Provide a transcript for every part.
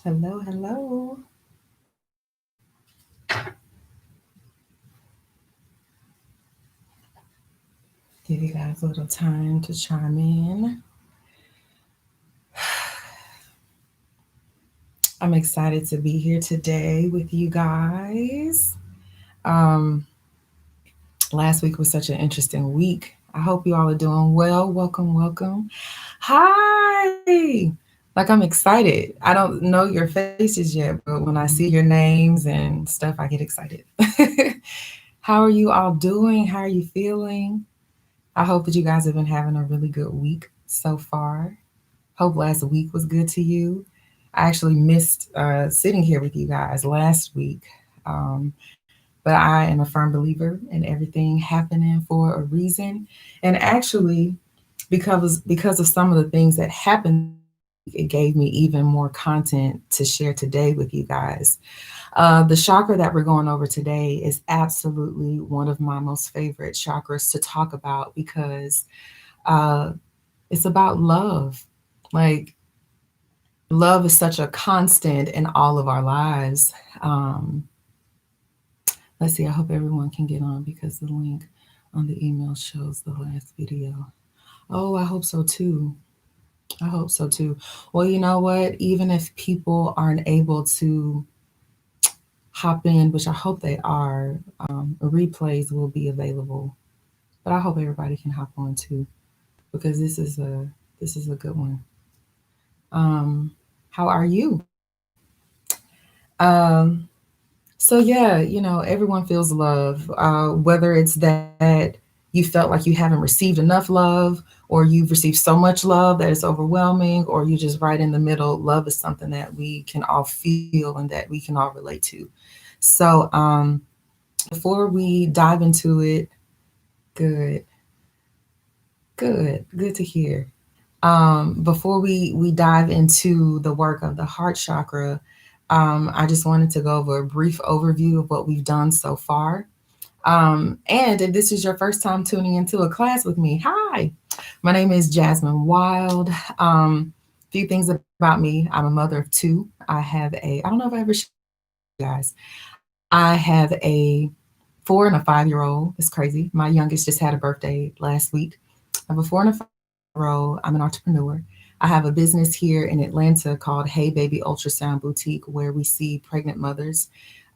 Hello, hello. Give you guys a little time to chime in. I'm excited to be here today with you guys. Um, Last week was such an interesting week. I hope you all are doing well. Welcome, welcome. Hi. Like I'm excited. I don't know your faces yet, but when I see your names and stuff, I get excited. How are you all doing? How are you feeling? I hope that you guys have been having a really good week so far. Hope last week was good to you. I actually missed sitting here with you guys last week. Um, but I am a firm believer in everything happening for a reason. And actually, because of some of the things that happened this week, it gave me even more content to share today with you guys. The chakra that we're going over today is absolutely one of my most favorite chakras to talk about because uh, it's about love. Like, love is such a constant in all of our lives. Um, let's see, I hope everyone can get on because the link on the email shows the last video. Oh, I hope so too. I hope so too. Well, you know what? Even if people aren't able to hop in, which I hope they are, replays will be available. But I hope everybody can hop on too because this is a good one. Um, how are you? Um, So yeah, everyone feels love, whether it's that you felt like you haven't received enough love, or you've received so much love that it's overwhelming, or you just right in the middle. Love is something that we can all feel and that we can all relate to. So before we dive into it, good, good to hear. Before we dive into the work of the heart chakra, I just wanted to go over a brief overview of what we've done so far. And if this is your first time tuning into a class with me, hi, my name is Jasmine Wilde. Few things about me: I'm a mother of two. I don't know if I ever shared you guys. I have a 4 and a 5-year-old. It's crazy. My youngest just had a birthday last week. I have a 4 and a 5-year-old. I'm an entrepreneur. I have a business here in Atlanta called Hey Baby Ultrasound Boutique, where we see pregnant mothers,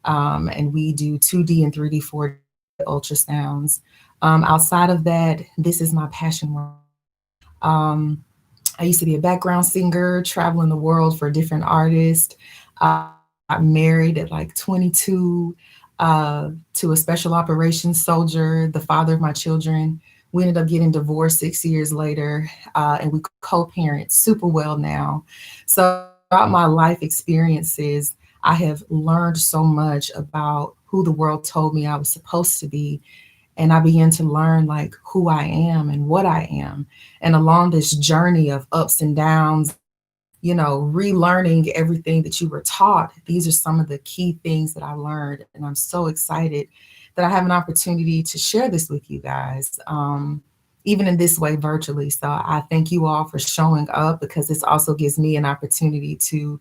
and we do 2D and 3D, 4D ultrasounds. Outside of that, this is my passion work. Um, I used to be a background singer, traveling the world for different artists. I got married at like 22 to a special operations soldier, the father of my children. We ended up getting divorced 6 years later, and we co-parent super well now. So throughout my life experiences, I have learned so much about who the world told me I was supposed to be, and I began to learn like who I am and what I am. And along this journey of ups and downs, relearning everything that you were taught, these are some of the key things that I learned. And I'm so excited that I have an opportunity to share this with you guys, even in this way virtually. So I thank you all for showing up because this also gives me an opportunity to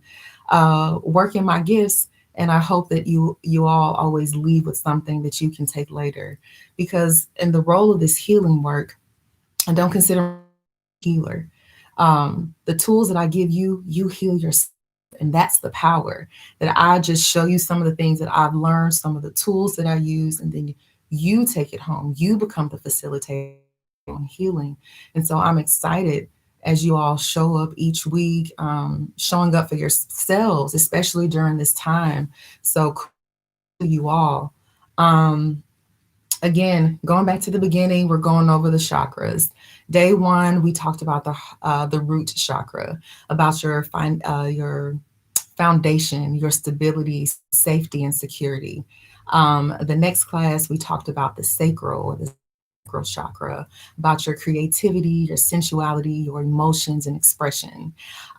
work in my gifts. And I hope that you all always leave with something that you can take later. Because in the role of this healing work, I don't consider myself a healer. The tools that I give you, you heal yourself. And that's the power that I just show you some of the things that I've learned, some of the tools that I use, and then you take it home. You become the facilitator on healing. And so I'm excited as you all show up each week, showing up for yourselves, especially during this time. So you all. Um, Again, going back to the beginning, we're going over the chakras. Day one, we talked about the root chakra, about your foundation, your stability, safety, and security. The next class, we talked about the sacral or the sacral chakra, about your creativity, your sensuality, your emotions, and expression.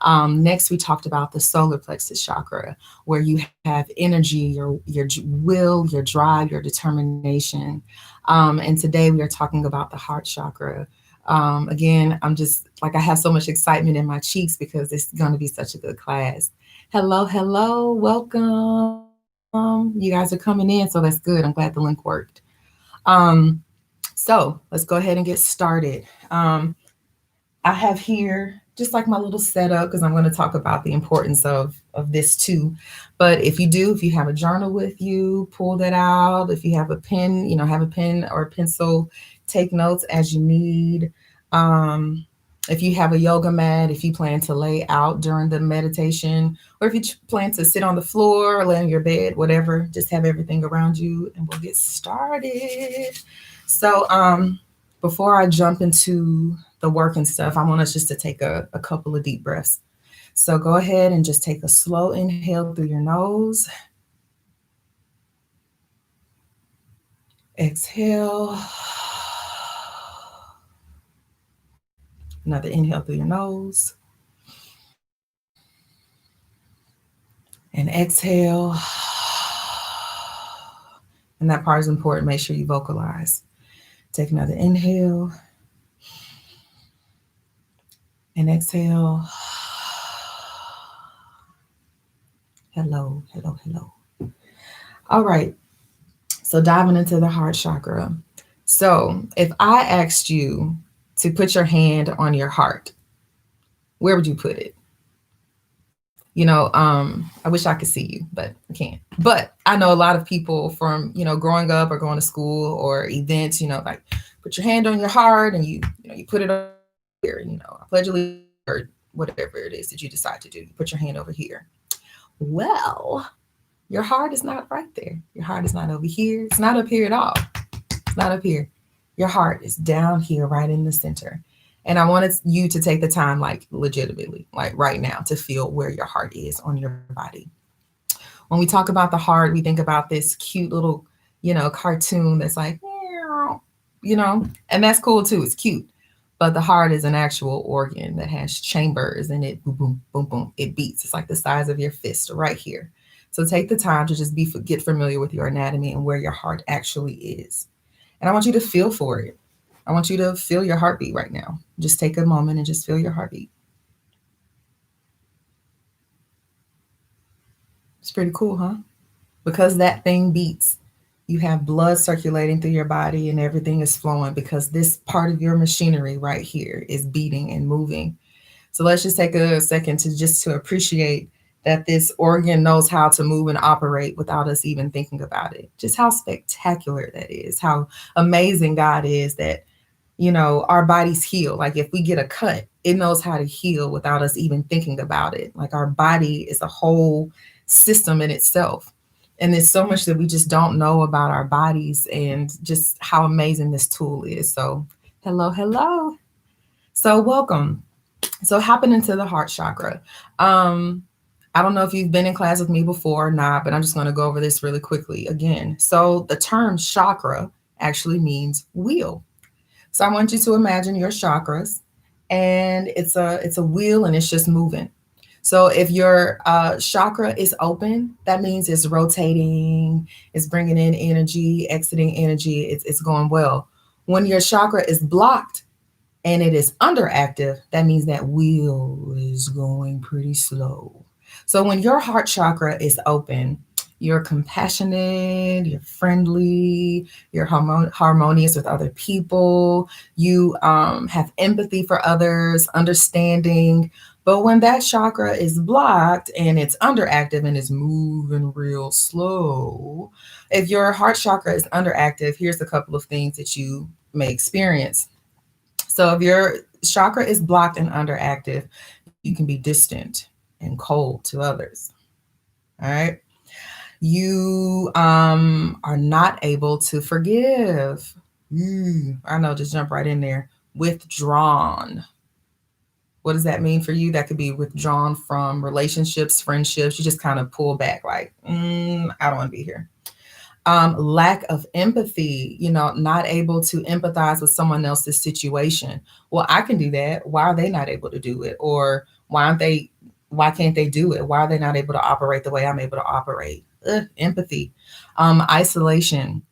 Next, we talked about the solar plexus chakra, where you have energy, your will, your drive, your determination. And today we are talking about the heart chakra. Again, I'm just like, I have so much excitement in my cheeks because it's going to be such a good class. Hello, hello, welcome. You guys are coming in, so that's good. I'm glad the link worked. Um, so let's go ahead and get started. I have here just like my little setup because I'm going to talk about the importance of this too. But if you do, if you have a journal with you, pull that out. If you have a pen, have a pen or a pencil, take notes as you need. Um, if you have a yoga mat, if you plan to lay out during the meditation, or if you plan to sit on the floor or lay on your bed, whatever, just have everything around you, and we'll get started. So, before I jump into the work and stuff, I want us just to take a couple of deep breaths. So go ahead and just take a slow inhale through your nose. Exhale. Another inhale through your nose. And exhale. And that part is important. Make sure you vocalize. Take another inhale. And exhale. Hello, hello, hello. All right. So diving into the heart chakra. So if I asked you to put your hand on your heart, where would you put it? I wish I could see you, but I can't. But I know a lot of people from, growing up or going to school or events, like put your hand on your heart and you put it over here, I pledge allegiance or whatever it is that you decide to do. You put your hand over here. Well, your heart is not right there. Your heart is not over here. It's not up here at all. It's not up here. Your heart is down here, right in the center. And I wanted you to take the time, like legitimately, like right now, to feel where your heart is on your body. When we talk about the heart, we think about this cute little, cartoon that's like, and that's cool too. It's cute. But the heart is an actual organ that has chambers and it boom, boom, boom, boom. It beats. It's like the size of your fist right here. So take the time to just get familiar with your anatomy and where your heart actually is. And I want you to feel for it. I want you to feel your heartbeat right now. Just take a moment and just feel your heartbeat. It's pretty cool, huh? Because that thing beats, you have blood circulating through your body and everything is flowing because this part of your machinery right here is beating and moving. So let's just take a second to appreciate that this organ knows how to move and operate without us even thinking about it. Just how spectacular that is, how amazing God is that our bodies heal. Like if we get a cut, it knows how to heal without us even thinking about it. Like our body is a whole system in itself. And there's so much that we just don't know about our bodies and just how amazing this tool is. So, hello, hello. So, welcome. So, hopping into the heart chakra. I don't know if you've been in class with me before or not, but I'm just going to go over this really quickly again. So, the term chakra actually means wheel. So I want you to imagine your chakras, and it's a wheel, and it's just moving. So if your chakra is open, that means it's rotating, it's bringing in energy, exiting energy, it's going well. When your chakra is blocked and it is underactive, that means that wheel is going pretty slow. So when your heart chakra is open, you're compassionate, you're friendly, you're harmonious with other people, you have empathy for others, understanding. But when that chakra is blocked and it's underactive and it's moving real slow, if your heart chakra is underactive, here's a couple of things that you may experience. So if your chakra is blocked and underactive, you can be distant and cold to others. All right. You are not able to forgive. I know, just jump right in there. Withdrawn. What does that mean for you? That could be withdrawn from relationships, friendships. You just kind of pull back, like, I don't want to be here. Lack of empathy, not able to empathize with someone else's situation. Well, I can do that. Why are they not able to do it? Or why can't they do it? Why are they not able to operate the way I'm able to operate? Empathy. Isolation,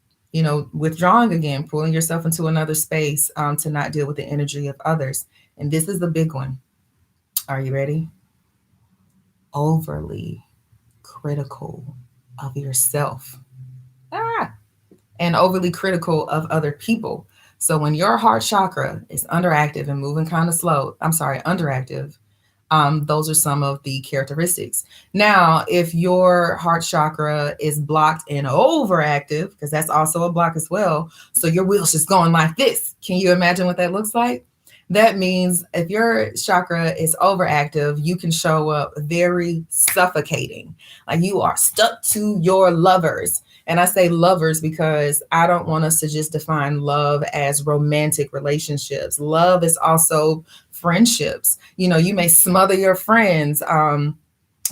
withdrawing again, pulling yourself into another space to not deal with the energy of others. And this is the big one. Are you ready? overly critical of yourself. Ah, and overly critical of other people. So when your heart chakra is underactive and moving kind of slow, I'm sorry, underactive, those are some of the characteristics. Now, if your heart chakra is blocked and overactive, because that's also a block as well, so your wheel's just going like this. Can you imagine what that looks like? That means if your chakra is overactive, you can show up very suffocating. Like you are stuck to your lovers. And I say lovers because I don't want us to just define love as romantic relationships. Love is also friendships. You know, you may smother your friends and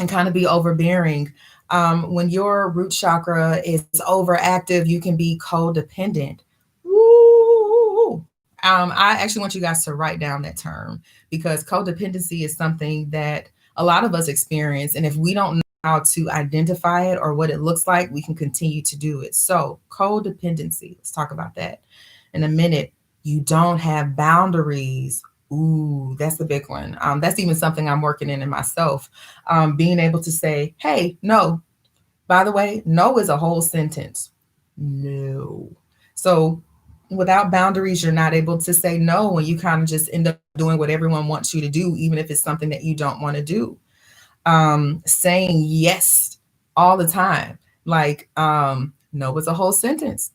kind of be overbearing. When your root chakra is overactive, you can be codependent. Woo! I actually want you guys to write down that term because codependency is something that a lot of us experience. And if we don't know how to identify it or what it looks like, we can continue to do it. So, codependency, let's talk about that in a minute. You don't have boundaries. Ooh, that's the big one. That's even something I'm working in myself. Being able to say, hey, no. By the way, no is a whole sentence. No. So without boundaries, you're not able to say no when you kind of just end up doing what everyone wants you to do, even if it's something that you don't want to do. Saying yes all the time. Like, no was a whole sentence.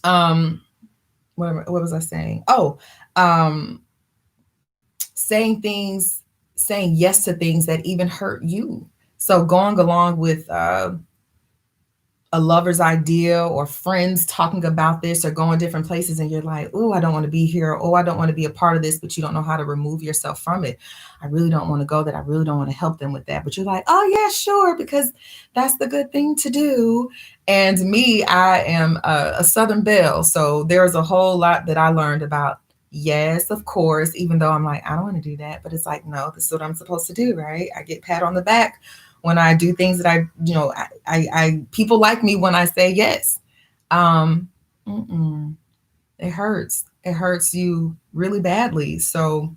Um, what was I saying? Oh, um, saying yes to things that even hurt you. So going along with a lover's idea or friends talking about this or going different places and you're like, oh, I don't want to be here. Oh, I don't want to be a part of this, but you don't know how to remove yourself from it. I really don't want to go that. I really don't want to help them with that. But you're like, oh, yeah, sure, because that's the good thing to do. And me, I am a Southern Belle. So there's a whole lot that I learned about. Yes, of course, even though I'm like, I don't want to do that. But it's like, no, this is what I'm supposed to do, right? I get pat on the back when I do things that I people like me when I say yes. Um, mm-mm, it hurts. It hurts you really badly. So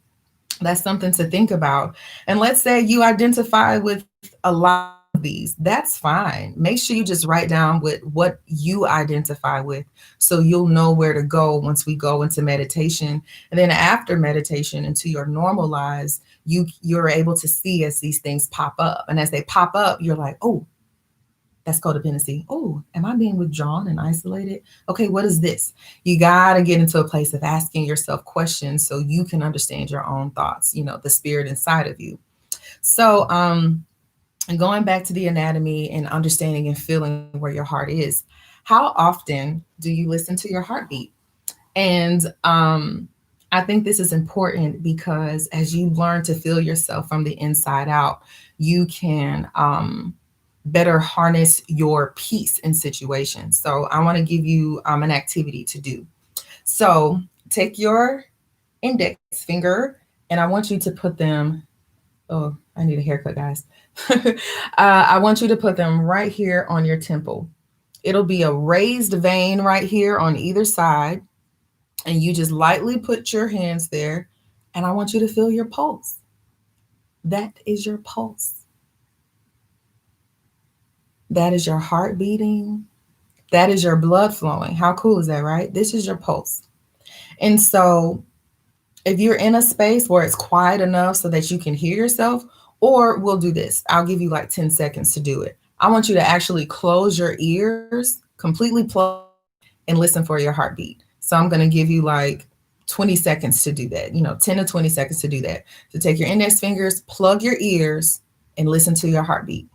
that's something to think about. And let's say you identify with a lot of these. That's fine. Make sure you just write down what you identify with so you'll know where to go once we go into meditation. And then after meditation into your normal lives, you're able to see as these things pop up. And as they pop up, you're like, oh, that's codependency. Oh, am I being withdrawn and isolated? Okay, what is this? You got to get into a place of asking yourself questions so you can understand your own thoughts, the spirit inside of you. So, and going back to the anatomy and understanding and feeling where your heart is, how often do you listen to your heartbeat? And I think this is important because as you learn to feel yourself from the inside out, you can better harness your peace in situations. So I want to give you an activity to do. So take your index finger and I want you to put them. Oh, I need a haircut, guys. I want you to put them right here on your temple. It'll be a raised vein right here on either side. And you just lightly put your hands there. And I want you to feel your pulse. That is your pulse. That is your heart beating. That is your blood flowing. How cool is that, right? This is your pulse. And so if you're in a space where it's quiet enough so that you can hear yourself, or we'll do this, I'll give you like 10 seconds to do it. I want you to actually close your ears, completely plug, and listen for your heartbeat. So I'm going to give you like 20 seconds to do that, 10 to 20 seconds to do that. So take your index fingers, plug your ears, and listen to your heartbeat.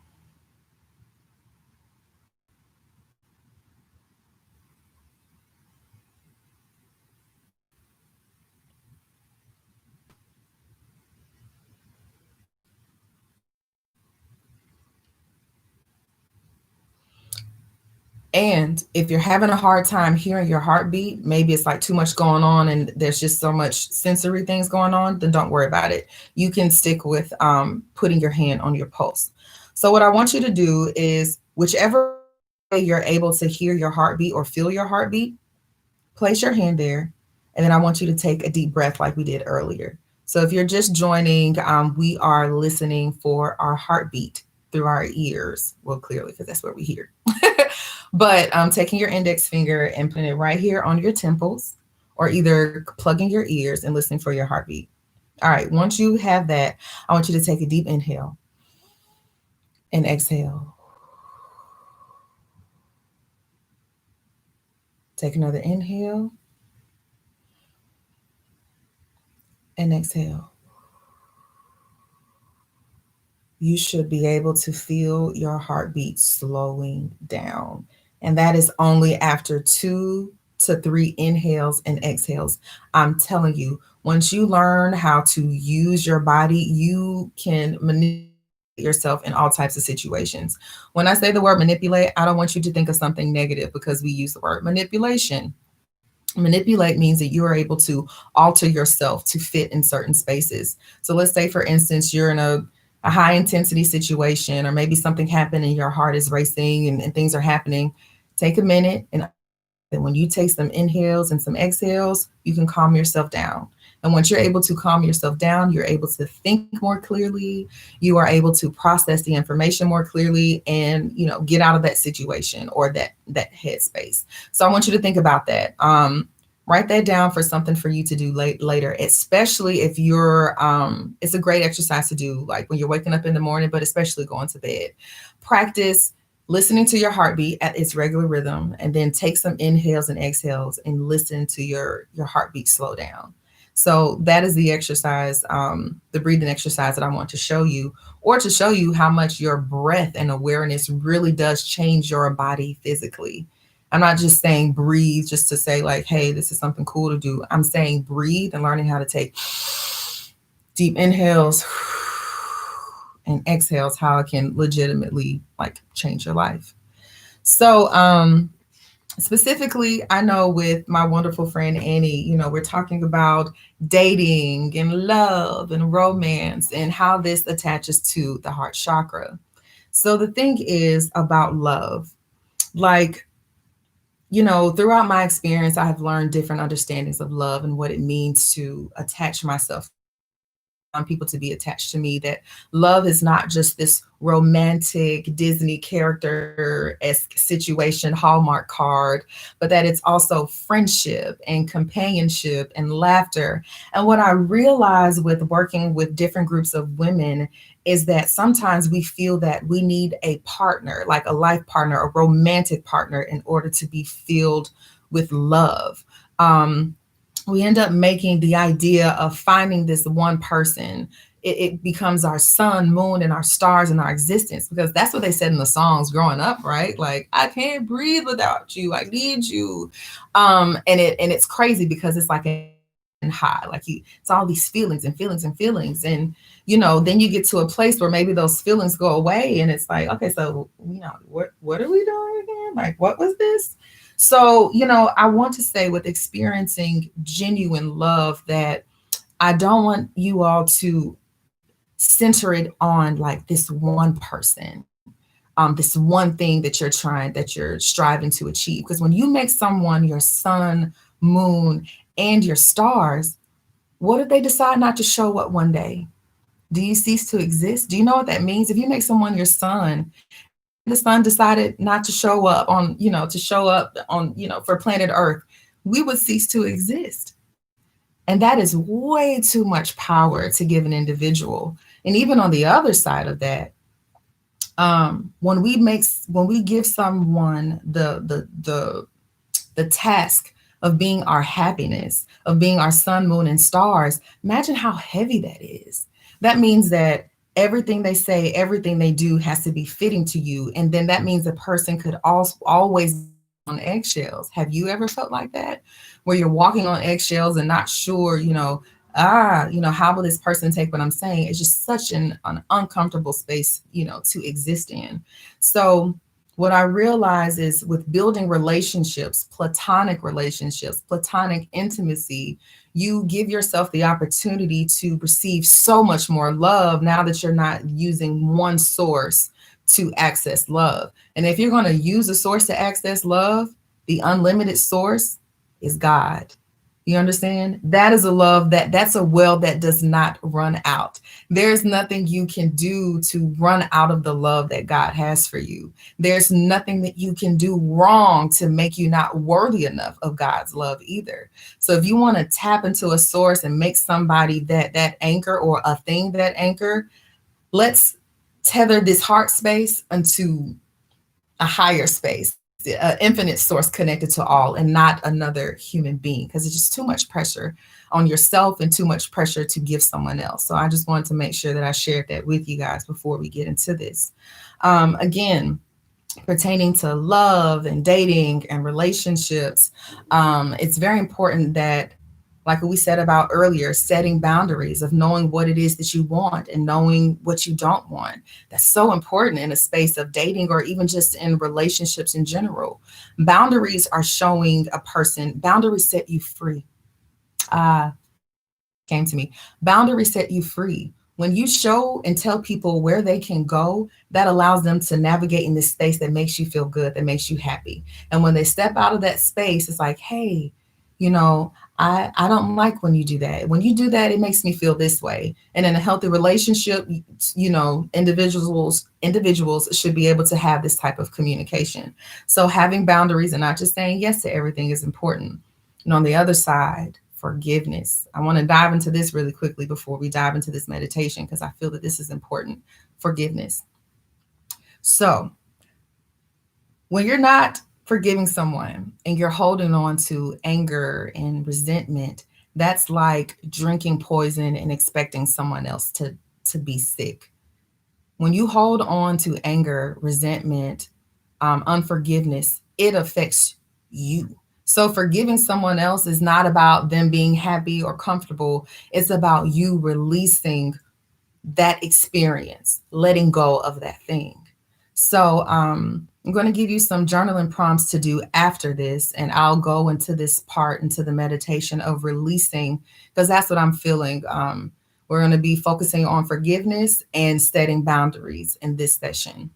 And if you're having a hard time hearing your heartbeat, maybe it's like too much going on and there's just so much sensory things going on, then don't worry about it. You can stick with putting your hand on your pulse. So, what I want you to do is, whichever way you're able to hear your heartbeat or feel your heartbeat, place your hand there. And then I want you to take a deep breath like we did earlier. So if you're just joining, we are listening for our heartbeat through our ears. Well, clearly, because that's what we hear. But taking your index finger and putting it right here on your temples, or either plugging your ears and listening for your heartbeat. All right, once you have that, I want you to take a deep inhale and exhale. Take another inhale and exhale. You should be able to feel your heartbeat slowing down. And that is only after 2 to 3 inhales and exhales. I'm telling you, once you learn how to use your body, you can manipulate yourself in all types of situations. When I say the word manipulate, I don't want you to think of something negative because we use the word manipulation. Manipulate means that you are able to alter yourself to fit in certain spaces. So let's say, for instance, you're in a high intensity situation, or maybe something happened and your heart is racing and things are happening. Take a minute and understand that when you take some inhales and some exhales, you can calm yourself down. And once you're able to calm yourself down, you're able to think more clearly. You are able to process the information more clearly, and get out of that situation or that headspace. So I want you to think about that. Write that down for something for you to do later, especially if it's a great exercise to do, like when you're waking up in the morning, but especially going to bed. Practice listening to your heartbeat at its regular rhythm, and then take some inhales and exhales and listen to your heartbeat slow down. So that is the exercise, the breathing exercise that I want to show you, or to show you how much your breath and awareness really does change your body physically. I'm not just saying breathe just to say, like, hey, this is something cool to do. I'm saying breathe and learning how to take deep inhales and exhales, how it can legitimately like change your life. So specifically, I know with my wonderful friend Annie, we're talking about dating and love and romance and how this attaches to the heart chakra. So the thing is about love, like, throughout my experience, I have learned different understandings of love and what it means to attach myself to someone. I want people to be attached to me, that love is not just this romantic Disney character-esque situation, Hallmark card, but that it's also friendship and companionship and laughter. And what I realize with working with different groups of women is that sometimes we feel that we need a partner, like a life partner, a romantic partner, in order to be filled with love. We end up making the idea of finding this one person. It becomes our sun, moon, and our stars and our existence, because that's what they said in the songs growing up, right? Like, I can't breathe without you. I need you. And it's crazy because it's like an endorphin high. Like, it's all these feelings and feelings and feelings. And then you get to a place where maybe those feelings go away, and it's like, okay, so what are we doing again? Like, what was this? So, I want to say, with experiencing genuine love, that I don't want you all to center it on like this one person, this one thing that you're striving to achieve. Because when you make someone your sun, moon, and your stars, what if they decide not to show up one day? Do you cease to exist? Do you know what that means? If you make someone your sun, and then the sun decided not to show up for planet Earth, we would cease to exist. And that is way too much power to give an individual. And even on the other side of that, when we give someone the task of being our happiness, of being our sun, moon, and stars, imagine how heavy that is. That means that everything they say, everything they do has to be fitting to you. And then that means a person could also always be on eggshells. Have you ever felt like that? Where you're walking on eggshells and not sure, how will this person take what I'm saying? It's just such an uncomfortable space, to exist in. So what I realize is, with building relationships, platonic intimacy, you give yourself the opportunity to receive so much more love now that you're not using one source to access love. And if you're going to use a source to access love, the unlimited source is God. You understand? That is a love that's a well that does not run out. There's nothing you can do to run out of the love that God has for you. There's nothing that you can do wrong to make you not worthy enough of God's love either. So if you want to tap into a source and make somebody that anchor or a thing that anchor, let's tether this heart space into a higher space, an infinite source connected to all, and not another human being, because it's just too much pressure on yourself and too much pressure to give someone else. So I just wanted to make sure that I shared that with you guys before we get into this. Again, pertaining to love and dating and relationships, it's very important that, like we said about earlier, setting boundaries of knowing what it is that you want and knowing what you don't want. That's so important in a space of dating or even just in relationships in general. Boundaries are showing a person, boundaries set you free. Came to me. Boundaries set you free. When you show and tell people where they can go, that allows them to navigate in this space that makes you feel good, that makes you happy. And when they step out of that space, it's like, hey, you know, I don't like when you do that. When you do that, it makes me feel this way. And in a healthy relationship, individuals should be able to have this type of communication. So having boundaries and not just saying yes to everything is important. And on the other side, forgiveness. I want to dive into this really quickly before we dive into this meditation because I feel that this is important. Forgiveness. So, when you're not forgiving someone and you're holding on to anger and resentment, that's like drinking poison and expecting someone else to be sick. When you hold on to anger, resentment, unforgiveness, it affects you. So forgiving someone else is not about them being happy or comfortable. It's about you releasing that experience, letting go of that thing. So I'm going to give you some journaling prompts to do after this, and I'll go into this part, into the meditation of releasing, because that's what I'm feeling. We're going to be focusing on forgiveness and setting boundaries in this session.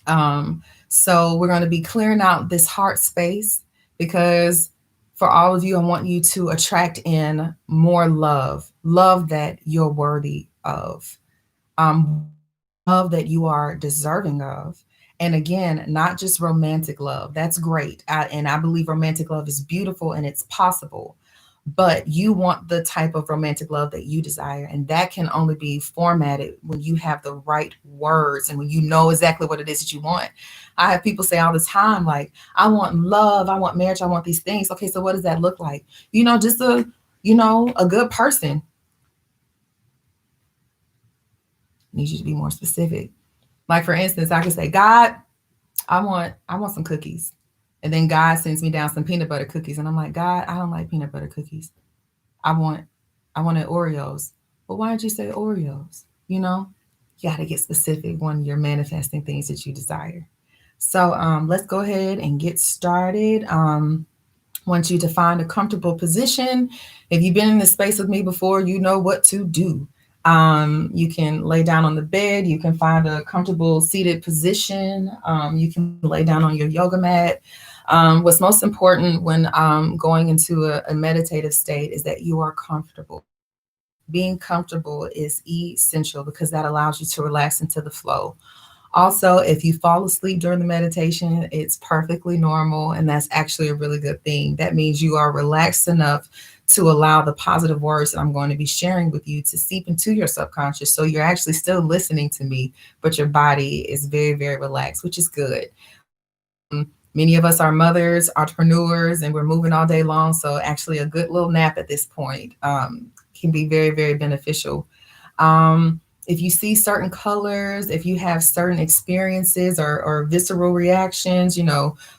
So we're going to be clearing out this heart space because for all of you, I want you to attract in more love, love that you're worthy of, love that you are deserving of. And again, not just romantic love. That's great. And I believe romantic love is beautiful and it's possible. But you want the type of romantic love that you desire. And that can only be formatted when you have the right words and when you know exactly what it is that you want. I have people say all the time, like, I want love, I want marriage, I want these things. Okay, so what does that look like? Just a good person. I need you to be more specific. Like for instance, I could say, God, I want some cookies. And then God sends me down some peanut butter cookies. And I'm like, God, I don't like peanut butter cookies. I want I wanted Oreos. But why did you say Oreos? You got to get specific when you're manifesting things that you desire. So let's go ahead and get started. Want you to find a comfortable position. If you've been in this space with me before, you know what to do. You can lay down on the bed. You can find a comfortable seated position. You can lay down on your yoga mat. What's most important when going into a meditative state is that you are comfortable. Being comfortable is essential because that allows you to relax into the flow. Also, if you fall asleep during the meditation, it's perfectly normal, and that's actually a really good thing. That means you are relaxed enough to allow the positive words that I'm going to be sharing with you to seep into your subconscious. So you're actually still listening to me, but your body is very, very relaxed, which is good. Many of us are mothers, entrepreneurs, and we're moving all day long. So actually, a good little nap at this point can be very, very beneficial. If you see certain colors, if you have certain experiences or visceral reactions,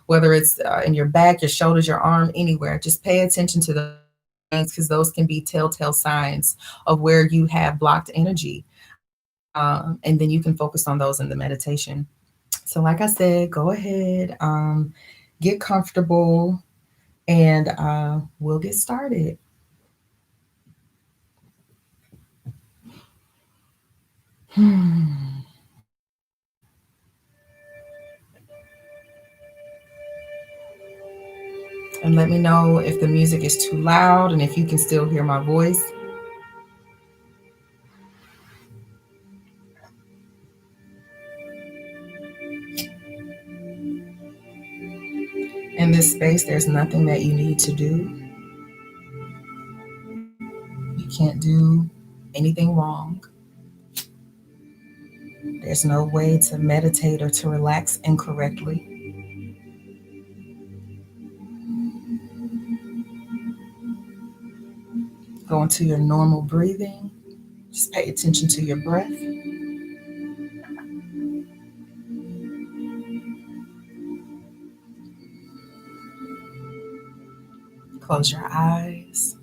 whether it's in your back, your shoulders, your arm, anywhere, just pay attention to those things because those can be telltale signs of where you have blocked energy. And then you can focus on those in the meditation. So, like I said, go ahead, get comfortable, and we'll get started. And let me let me know if the music is too loud and if you can still hear my voice. In this space, there's nothing that you need to do. You can't do anything wrong. There's no way to meditate or to relax incorrectly. Go into your normal breathing. Just pay attention to your breath. Close your eyes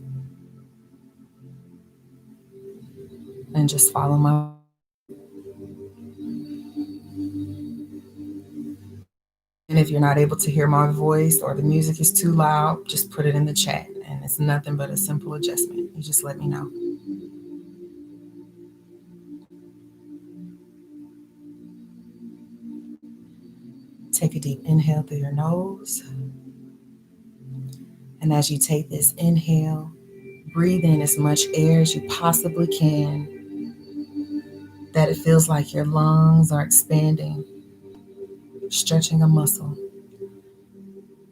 and just follow my. And if you're not able to hear my voice or the music is too loud, just put it in the chat. And it's nothing but a simple adjustment. You just let me know. Take a deep inhale through your nose. And as you take this inhale, breathe in as much air as you possibly can, that it feels like your lungs are expanding, stretching a muscle.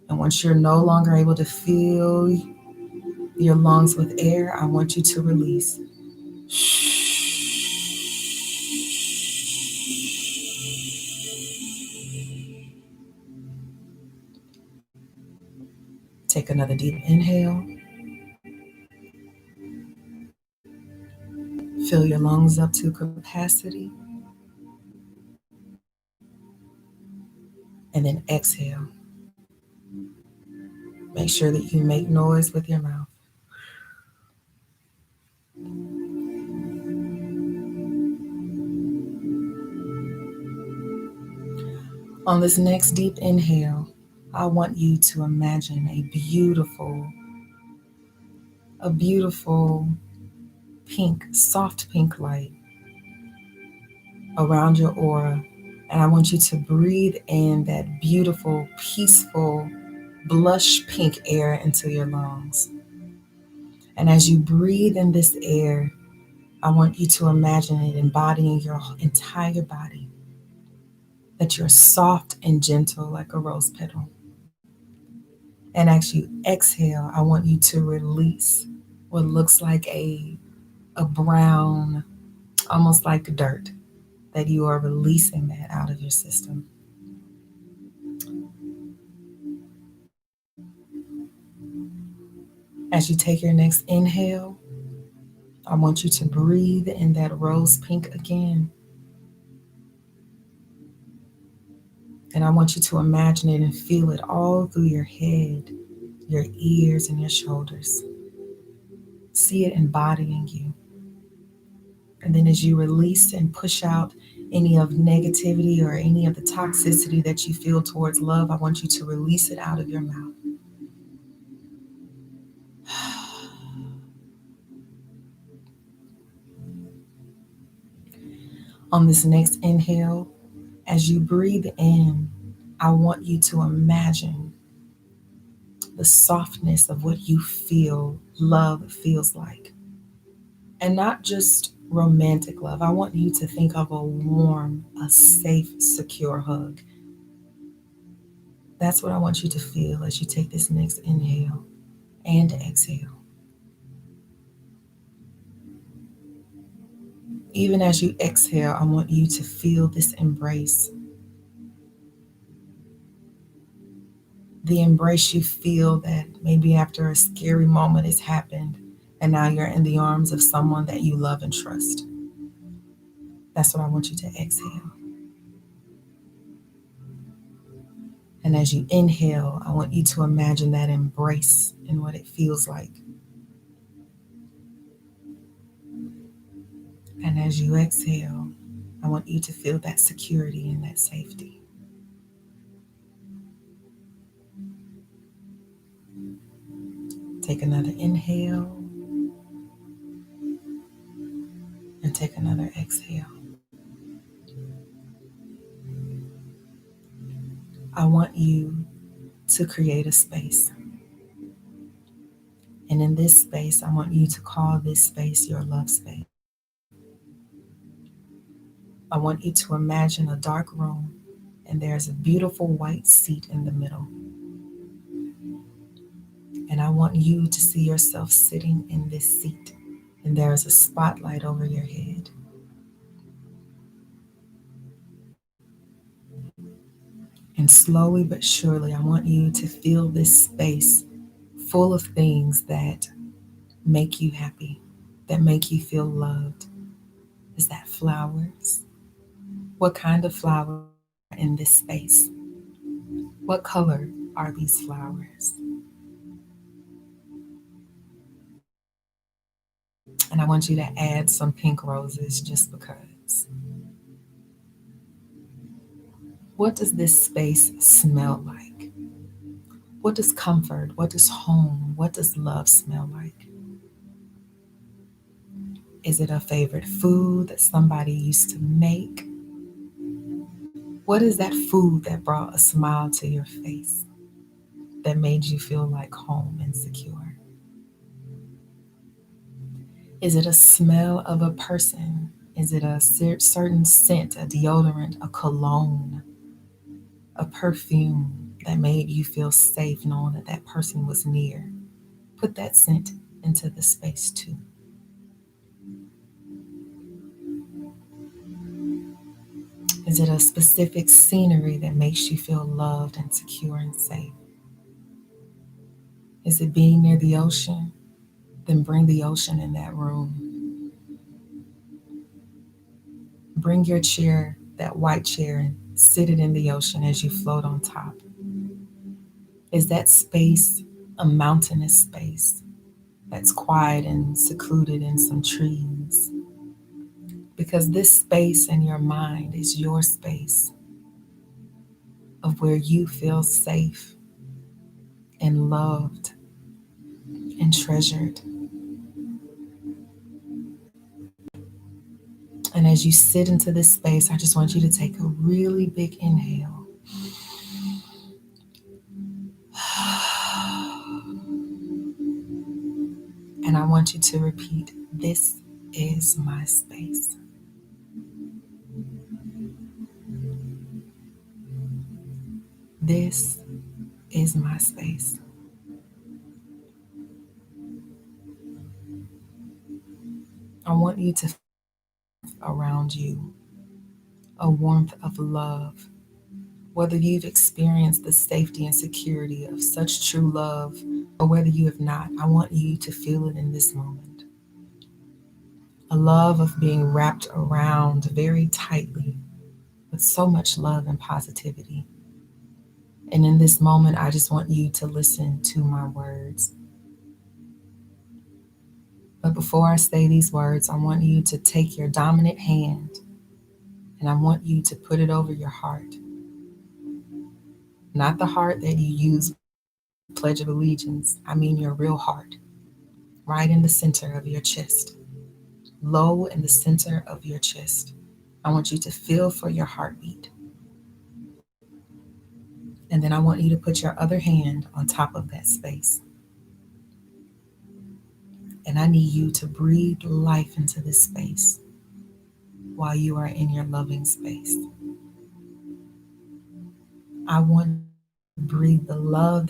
And once you're no longer able to fill your lungs with air, I want you to release. Take another deep inhale. Fill your lungs up to capacity. And then exhale. Make sure that you make noise with your mouth. On this next deep inhale, I want you to imagine a beautiful pink, soft pink light around your aura. And I want you to breathe in that beautiful, peaceful, blush pink air into your lungs. And as you breathe in this air, I want you to imagine it embodying your entire body, that you're soft and gentle like a rose petal. And as you exhale, I want you to release what looks like a brown, almost like dirt, that you are releasing that out of your system. As you take your next inhale, I want you to breathe in that rose pink again. And I want you to imagine it and feel it all through your head, your ears, and your shoulders. See it embodying you. And then as you release and push out any of negativity or any of the toxicity that you feel towards love, I want you to release it out of your mouth. On this next inhale, as you breathe in, I want you to imagine the softness of what you feel love feels like. And not just romantic love. I want you to think of a warm, a safe, secure hug. That's what I want you to feel as you take this next inhale and exhale. Even as you exhale, I want you to feel this embrace. The embrace you feel that maybe after a scary moment has happened and now you're in the arms of someone that you love and trust. That's what I want you to exhale. And as you inhale, I want you to imagine that embrace and what it feels like. And as you exhale, I want you to feel that security and that safety. Take another inhale and take another exhale. I want you to create a space. And in this space, I want you to call this space your love space. I want you to imagine a dark room and there's a beautiful white seat in the middle. And I want you to see yourself sitting in this seat. And there's a spotlight over your head. And slowly but surely, I want you to feel this space full of things that make you happy, that make you feel loved. Is that flowers? What kind of flowers are in this space? What color are these flowers? And I want you to add some pink roses just because. What does this space smell like? What does comfort, what does home, what does love smell like? Is it a favorite food that somebody used to make? What is that food that brought a smile to your face, that made you feel like home and secure? Is it a smell of a person? Is it a certain scent, a deodorant, a cologne, a perfume that made you feel safe knowing that that person was near? Put that scent into the space too. Is it a specific scenery that makes you feel loved and secure and safe? Is it being near the ocean? Then bring the ocean in that room. Bring your chair, that white chair, and sit it in the ocean as you float on top. Is that space a mountainous space that's quiet and secluded in some trees? Because this space in your mind is your space of where you feel safe and loved and treasured. And as you sit into this space, I just want you to take a really big inhale. And I want you to repeat, this is my space. This is my space. I want you to around you a warmth of love. Whether you've experienced the safety and security of such true love or whether you have not, I want you to feel it in this moment. A love of being wrapped around very tightly with so much love and positivity. And in this moment, I just want you to listen to my words. But before I say these words, I want you to take your dominant hand and I want you to put it over your heart. Not the heart that you use with the Pledge of Allegiance. I mean your real heart, right in the center of your chest, low in the center of your chest. I want you to feel for your heartbeat. And then I want you to put your other hand on top of that space. And I need you to breathe life into this space while you are in your loving space. I want you to breathe the love that